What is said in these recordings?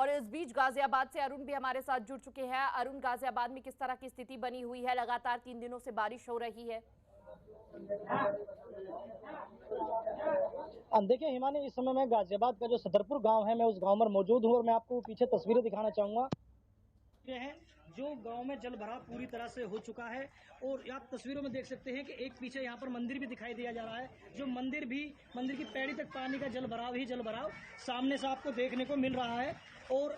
और इस बीच गाजियाबाद से अरुण भी हमारे साथ जुड़ चुके हैं। अरुण, गाजियाबाद में किस तरह की स्थिति बनी हुई है? लगातार 3 दिनों से बारिश हो रही है। देखिए हिमानी, इस समय मैं गाजियाबाद का जो सदरपुर गांव है, मैं उस गांव में मौजूद हूं और मैं आपको पीछे तस्वीरें दिखाना चाहूंगा। ये है जो गांव में जल भराव पूरी तरह से हो चुका है और आप तस्वीरों में देख सकते हैं कि एक पीछे यहाँ पर मंदिर भी दिखाई दिया जा रहा है, जो मंदिर की पैड़ी तक पानी का जल भराव सामने से आपको देखने को मिल रहा है। और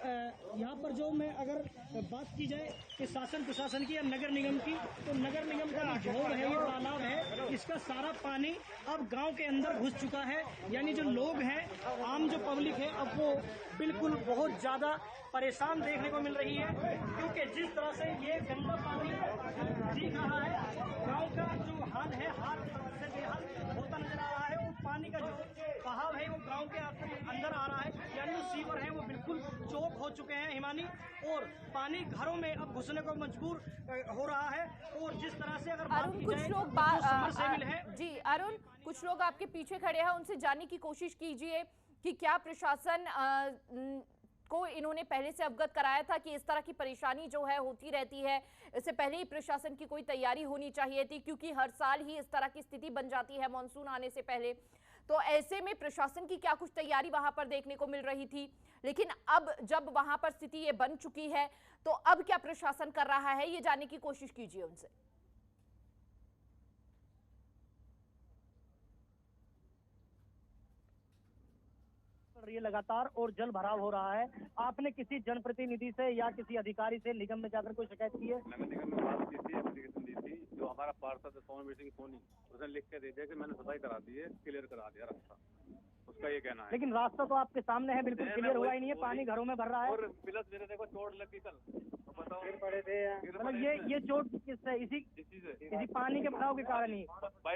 यहाँ पर जो मैं अगर बात की जाए कि शासन प्रशासन की या नगर निगम की, तो नगर निगम का जो झोड़ है, ये तालाब है, इसका सारा पानी अब गांव के अंदर घुस चुका है। यानी जो लोग हैं, आम जो पब्लिक है, अब वो बिल्कुल बहुत ज्यादा परेशान देखने को मिल रही है, क्योंकि जिस तरह से ये गंदा पानी दिख रहा है, गांव का जो हाल है, हाल से बेहाल होता नजर आ रहा है। और पानी का जो बहाव है वो गांव के अंदर आ रहा है, यानी जो सीवर है वो बिल्कुल चौक हो चुके हैं हिमानी, और पानी घरों में अब घुसने को मजबूर हो रहा है। और जिस तरह से अगर बात की जाए, समरसेबिल है जी अरुण, कुछ लोग आपके पीछे खड़े हैं, उनसे जानने की कोशिश कीजिए कि क्या प्रशासन को इन्होंने पहले से अवगत कराया था कि इस तरह की परेशानी जो है होती रहती है। इससे पहले ही प्रशासन की कोई तैयारी होनी चाहिए थी, क्योंकि हर साल ही इस तरह की स्थिति बन जाती है मॉनसून आने से पहले। तो ऐसे में प्रशासन की क्या कुछ तैयारी वहां पर देखने को मिल रही थी? लेकिन अब जब वहां पर स्थिति ये बन चुकी है, तो अब क्या प्रशासन कर रहा है, ये जानने की कोशिश कीजिए उनसे। रही है लगातार और जल भराव हो रहा है। आपने किसी जनप्रतिनिधि से या किसी अधिकारी से निगम में जाकर कोई शिकायत की है? मैंने निगम में बात की थी, एप्लीकेशन दी थी। जो हमारा पार्षद सोनवीर सिंह सोनी, उसने लिख के दे दिया कि मैंने सफाई करा दी है, क्लियर करा दिया रास्ता, उसका ये कहना है। लेकिन रास्ता तो आपके सामने है, बिल्कुल क्लियर हुआ ही नहीं है, पानी घरों में भर रहा है। और प्लस मेरे देखो चोट लगी कल, तो बताओ फिर पड़े थे। मतलब ये चोट किससे? इसी पानी के बहाव के कारण ही।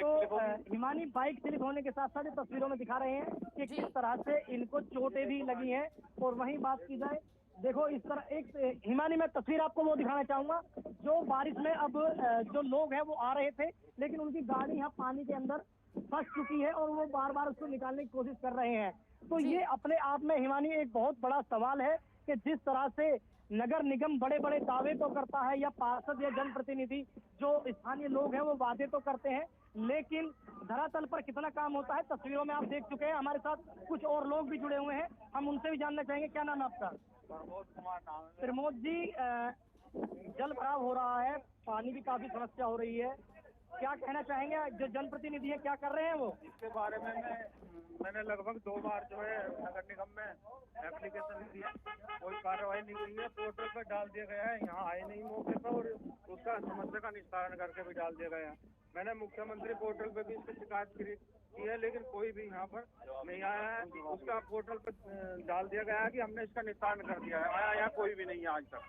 तो हिमानी, बाइक स्लिप होने के साथ साथ तस्वीरों में दिखा रहे हैं कि किस तरह से इनको चोटें भी लगी हैं। और वहीं बात की जाए, देखो इस तरह एक हिमानी, मैं तस्वीर आपको वो दिखाना चाहूंगा, जो बारिश में अब जो लोग हैं वो आ रहे थे, लेकिन उनकी गाड़ी यहाँ पानी के अंदर फंस चुकी है और वो बार बार उसको निकालने की कोशिश कर रहे हैं। तो ये अपने आप में हिमानी एक बहुत बड़ा सवाल है कि जिस तरह से नगर निगम बड़े बड़े दावे तो करता है, या पार्षद या जनप्रतिनिधि जो स्थानीय लोग हैं वो वादे तो करते हैं, लेकिन धरातल पर कितना काम होता है तस्वीरों में आप देख चुके हैं। हमारे साथ कुछ और लोग भी जुड़े हुए हैं, हम उनसे भी जानना चाहेंगे। क्या नाम है आपका? प्रमोद कुमार नाम है। प्रमोद जी, जल भराव हो रहा है, पानी की काफी समस्या हो रही है, क्या कहना चाहेंगे? जो जनप्रतिनिधि है क्या कर रहे हैं वो? इसके बारे में मैंने लगभग 2 बार जो है नगर निगम में एप्लीकेशन दी है, कोई कार्रवाई नहीं हुई है। पोर्टल पर डाल दिया गया है, यहाँ आए नहीं मौके पर, और उसका समस्या का निस्तारण करके भी डाल दिया गया है। मैंने मुख्यमंत्री पोर्टल पे भी इसकी शिकायत की है, लेकिन कोई भी यहाँ पर नहीं आया है। उसका पोर्टल पर डाल दिया गया है कि हमने इसका निस्तारण कर दिया है, आया यहाँ कोई भी नहीं है आज तक।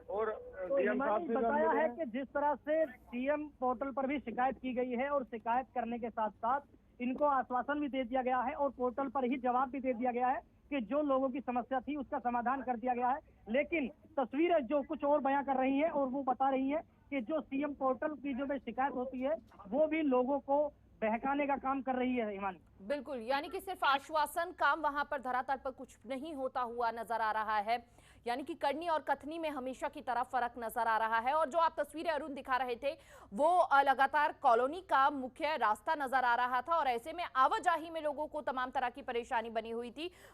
और डीएम साहब ने बताया है कि जिस तरह से सीएम पोर्टल पर भी शिकायत की गई है और शिकायत करने के साथ साथ इनको आश्वासन भी दे दिया गया है और पोर्टल पर ही जवाब भी दे दिया गया है कि जो लोगों की समस्या थी उसका समाधान कर दिया गया है। लेकिन तस्वीरें जो कुछ और बयां कर रही है और वो बता रही है कि जो सीएम पोर्टल की जो शिकायत होती है वो भी लोगों को बहकाने का काम कर रही है। हिमानी, बिल्कुल, यानी कि सिर्फ आश्वासन, काम वहां पर धरातल पर कुछ नहीं होता हुआ नजर आ रहा है। यानी कि करनी और कथनी में हमेशा की तरह फर्क नजर आ रहा है। और जो आप तस्वीरें अरुण दिखा रहे थे, वो लगातार कॉलोनी का मुख्य रास्ता नजर आ रहा था और ऐसे में आवाजाही में लोगों को तमाम तरह की परेशानी बनी हुई थी।